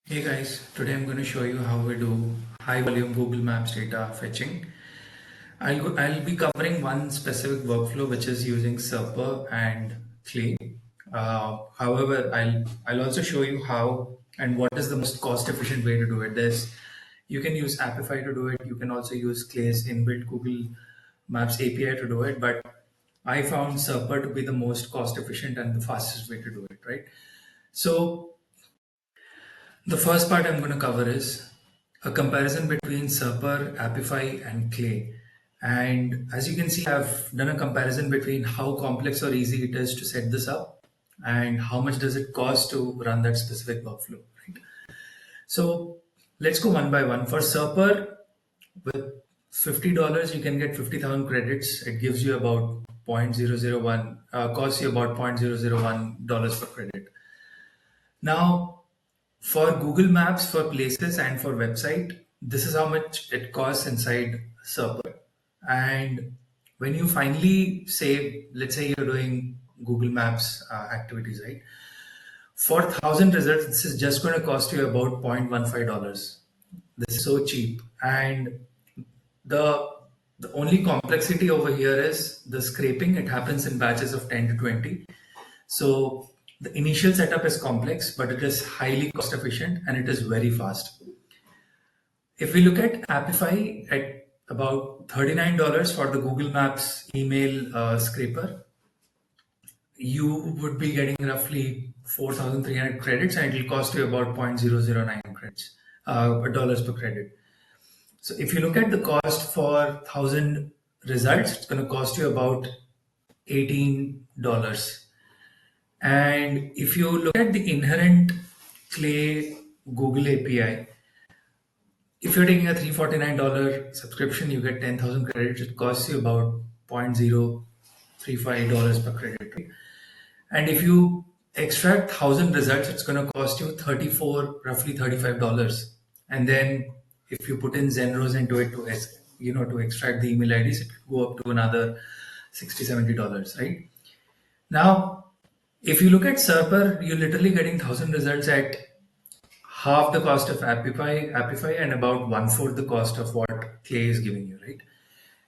Hey guys, today I'm going to show you how we do high volume Google Maps data fetching. I'll be covering one specific workflow which is using Serper and Clay. However, I'll also show you how and what is the most cost efficient way to do it. You can use Apify to do it. You can also use Clay's inbuilt Google Maps API to do it. But I found Serper to be the most cost efficient and the fastest way to do it, right? So the first part I'm going to cover is a comparison between Serper, Apify, and Clay. And as you can see, I've done a comparison between how complex or easy it is to set this up and how much does it cost to run that specific workflow. Right? So let's go one by one. For Serper, with $50, you can get 50,000 credits. It gives you about 0.001, costs you about $0.001 per credit. Now, for Google Maps, for places, and for website, this is how much it costs inside Serper. And when you finally say, let's say you're doing Google Maps activities, right? For 1,000 results, this is just going to cost you about $0.15. This is so cheap. And the the only complexity over here is the scraping. It happens in batches of 10 to 20. So the initial setup is complex, but it is highly cost efficient and it is very fast. If we look at Apify at about $39 for the Google Maps email scraper, you would be getting roughly 4,300 credits and it will cost you about 0.009 credits, dollars per credit. So if you look at the cost for 1,000 results, it's going to cost you about $18. And if you look at the inherent Clay Google API, if you're taking a $349 subscription, you get 10,000 credits. It costs you about $0.035 per credit. Right? And if you extract 1,000 results, it's going to cost you roughly $35. And then if you put in Zenros into it to extract the email IDs, it could go up to another $60, $70, right? Now, if you look at Serper, you're literally getting 1,000 results at half the cost of Apify and about one-fourth the cost of what Clay is giving you, right?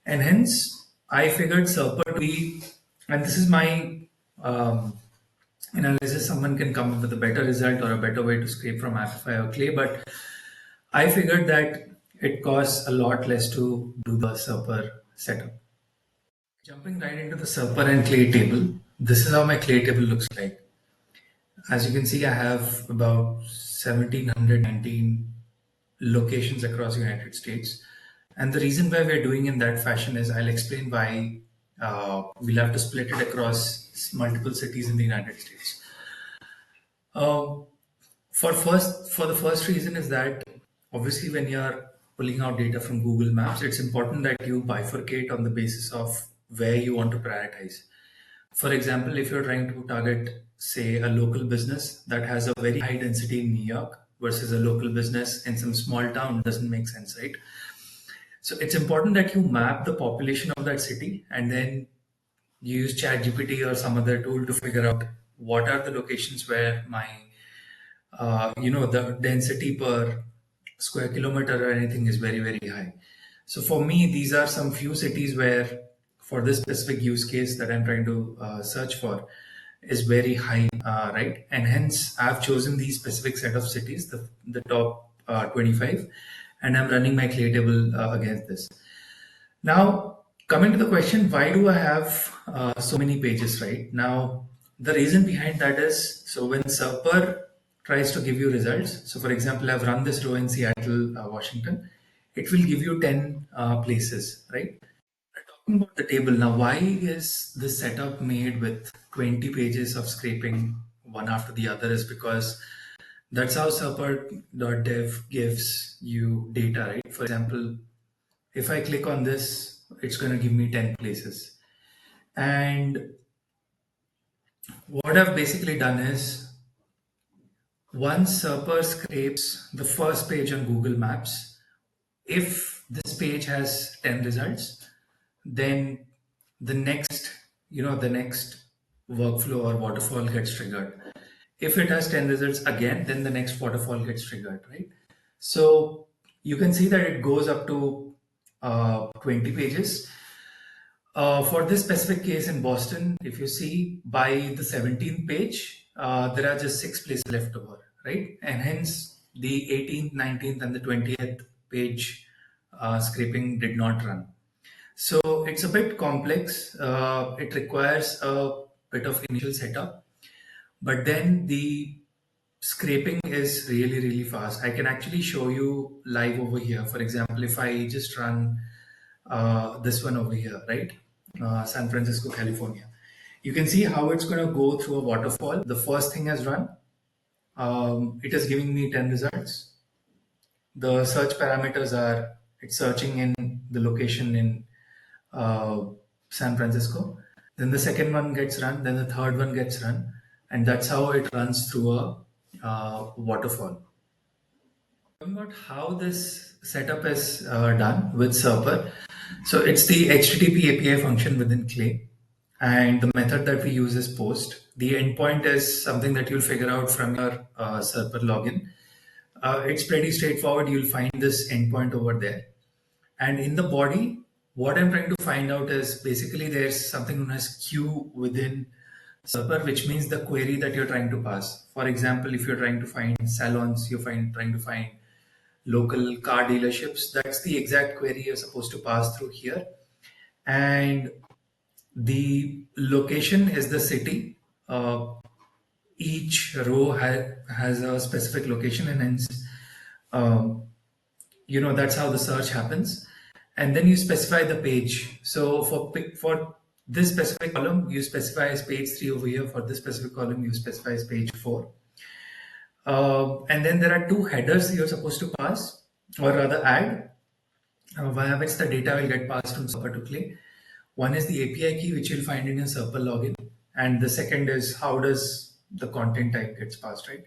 And hence, I figured Serper to be, and this is my analysis, someone can come up with a better result or a better way to scrape from Apify or Clay, but I figured that it costs a lot less to do the Serper setup. Jumping right into the Serper and Clay table, this is how my Clay table looks like. As you can see, I have about 1,719 locations across the United States. And the reason why we're doing in that fashion is I'll explain why we'll have to split it across multiple cities in the United States. Uh, for the first reason is that obviously when you're pulling out data from Google Maps, it's important that you bifurcate on the basis of where you want to prioritize. For example, if you're trying to target, say, a local business that has a very high density in New York versus a local business in some small town, doesn't make sense, right? So it's important that you map the population of that city and then you use ChatGPT or some other tool to figure out what are the locations where the density per square kilometer or anything is very, very high. So for me, these are some few cities where, for this specific use case that I'm trying to search for, is very high, right? And hence, I've chosen these specific set of cities, the top 25, and I'm running my Clay table against this. Now, coming to the question, why do I have so many pages, right? Now, the reason behind that is, so when Serper tries to give you results, so for example, I've run this row in Seattle, Washington, it will give you 10 places, right? Talking about the table now, why is this setup made with 20 pages of scraping one after the other is because that's how serper.dev gives you data, right? For example, if I click on this, it's going to give me 10 places. And what I've basically done is once Serper scrapes the first page on Google Maps, if this page has 10 results, then the next workflow or waterfall gets triggered. If it has 10 results again, then the next waterfall gets triggered, right? So you can see that it goes up to 20 pages. For this specific case in Boston, if you see by the 17th page, there are just 6 places left over, right? And hence the 18th, 19th, and the 20th page scraping did not run. So it's a bit complex. It requires a bit of initial setup, but then the scraping is really, really fast. I can actually show you live over here. For example, if I just run this one over here, right? San Francisco, California. You can see how it's going to go through a waterfall. The first thing has run. It is giving me 10 results. The search parameters are it's searching in the location in uh, San Francisco. Then the second one gets run. Then the third one gets run. And that's how it runs through a waterfall. Talking about how this setup is done with Serper. So it's the HTTP API function within Clay. And the method that we use is post. The endpoint is something that you'll figure out from your Serper login. It's pretty straightforward. You'll find this endpoint over there. And in the body, what I'm trying to find out is basically there's something known as queue within Serper, which means the query that you're trying to pass. For example, if you're trying to find salons, trying to find local car dealerships, that's the exact query you're supposed to pass through here. And the location is the city. Each row has a specific location, and hence, um, that's how the search happens. And then you specify the page. So for this specific column, you specify as page 3 over here. For this specific column, you specify as page 4. And then there are 2 headers you're supposed to pass, or rather add, via which the data will get passed from Serper to Clay. One is the API key, which you'll find in your Serper login. And the second is how does the content type gets passed, right?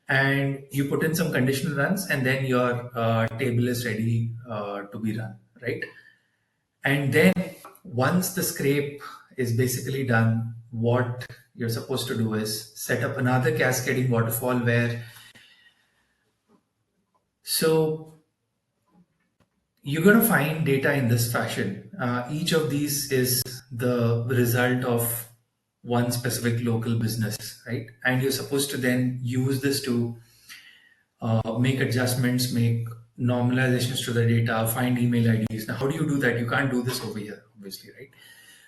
And you put in some conditional runs, and then your table is ready to be run, right? And then once the scrape is basically done, what you're supposed to do is set up another cascading waterfall where, so you're going to find data in this fashion. Each of these is the result of one specific local business, right? And you're supposed to then use this to make adjustments, make normalizations to the data, find email IDs. Now, how do you do that? You can't do this over here, obviously, right?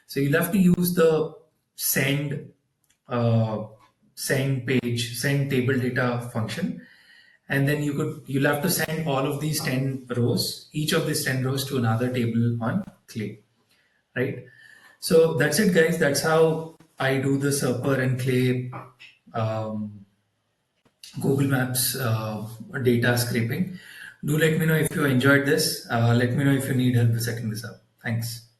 So you'll have to use the send send table data function, and then you'll have to send all of these 10 rows, each of these 10 rows to another table on Clay, right? So that's it, guys. That's how I do the Serper and Clay Google Maps data scraping. Do let me know if you enjoyed this. Let me know if you need help with setting this up. Thanks.